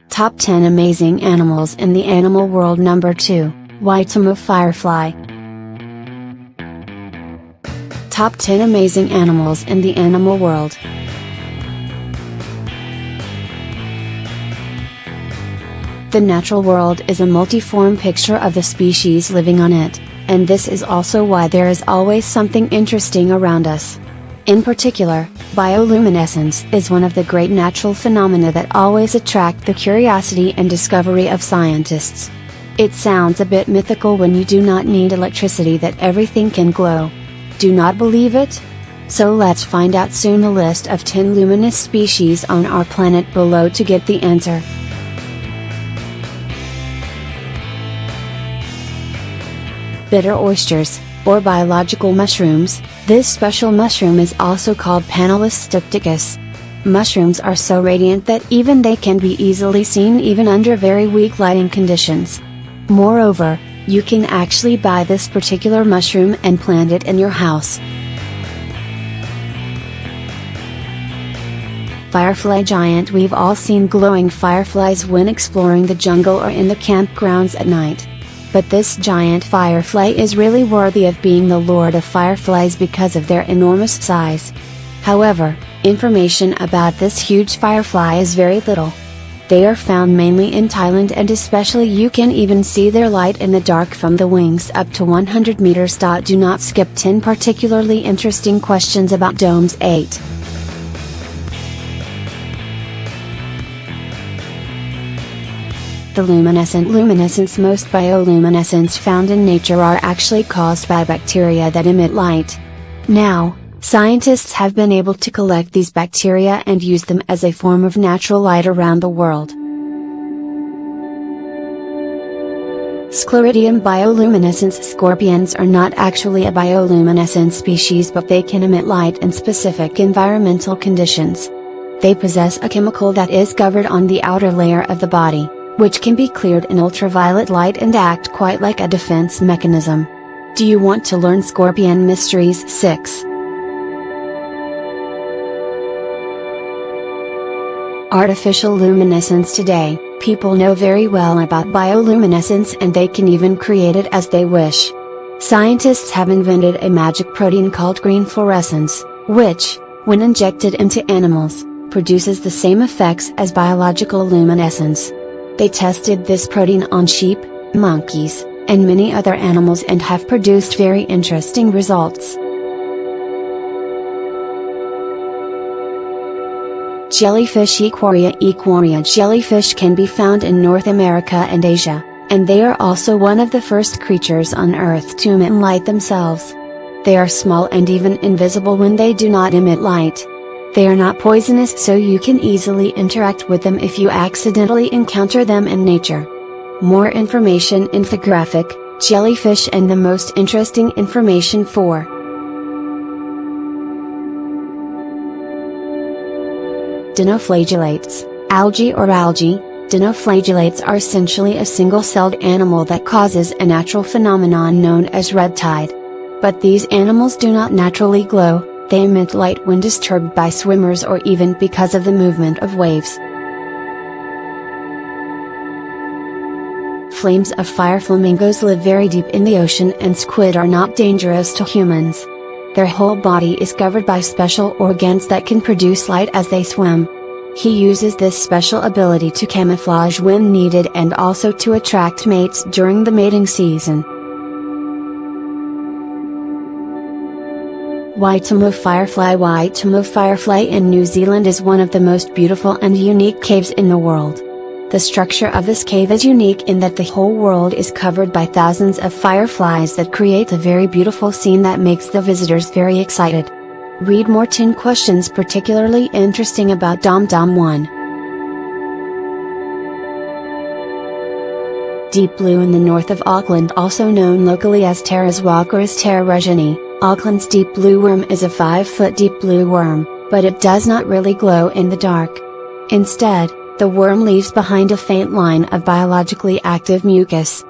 Top 10 Amazing Animals in the Animal World. Number 2, Waitomo firefly. Top 10 Amazing Animals in the Animal World. The natural world is a multiform picture of the species living on it, and this is also why there is always something interesting around us. In particular, bioluminescence is one of the great natural phenomena that always attract the curiosity and discovery of scientists. It sounds a bit mythical when you do not need electricity that everything can glow. Do not believe it? So let's find out soon. The list of 10 luminous species on our planet below to get the answer. Bitter oysters, or biological mushrooms. This special mushroom is also called Panellus stypticus. Mushrooms are so radiant that even they can be easily seen even under very weak lighting conditions. Moreover, you can actually buy this particular mushroom and plant it in your house. Firefly giant. We've all seen glowing fireflies when exploring the jungle or in the campgrounds at night. But this giant firefly is really worthy of being the lord of fireflies because of their enormous size. However, information about this huge firefly is very little. They are found mainly in Thailand, and especially you can even see their light in the dark from the wings up to 100 meters. Do not skip 10 particularly interesting questions about domes. 8. The luminescence. Most bioluminescence found in nature are actually caused by bacteria that emit light. Now, scientists have been able to collect these bacteria and use them as a form of natural light around the world. Scleridium bioluminescence. Scorpions are not actually a bioluminescent species, but they can emit light in specific environmental conditions. They possess a chemical that is covered on the outer layer of the body, which can be cleared in ultraviolet light and act quite like a defense mechanism. Do you want to learn scorpion mysteries? 6. Artificial luminescence. Today, people know very well about bioluminescence and they can even create it as they wish. Scientists have invented a magic protein called green fluorescence, which, when injected into animals, produces the same effects as biological luminescence. They tested this protein on sheep, monkeys, and many other animals and have produced very interesting results. Jellyfish. Equoria jellyfish can be found in North America and Asia, and they are also one of the first creatures on Earth to emit light themselves. They are small and even invisible when they do not emit light. They are not poisonous, so you can easily interact with them if you accidentally encounter them in nature. More information. Infographic, jellyfish and the most interesting information. 4. Dinoflagellates, algae or algae. Dinoflagellates are essentially a single-celled animal that causes a natural phenomenon known as red tide. But these animals do not naturally glow. They emit light when disturbed by swimmers or even because of the movement of waves. Flames of fire. Flamingos live very deep in the ocean, and squid are not dangerous to humans. Their whole body is covered by special organs that can produce light as they swim. He uses this special ability to camouflage when needed and also to attract mates during the mating season. Waitomo firefly. Waitomo firefly in New Zealand is one of the most beautiful and unique caves in the world. The structure of this cave is unique in that the whole world is covered by thousands of fireflies that create a very beautiful scene that makes the visitors very excited. Read more 10 questions particularly interesting about Dom. 1. Deep blue. In the north of Auckland, also known locally as Tarazwalk or as Tararajani, Auckland's deep blue worm is a 5-foot deep blue worm, but it does not really glow in the dark. Instead, the worm leaves behind a faint line of biologically active mucus,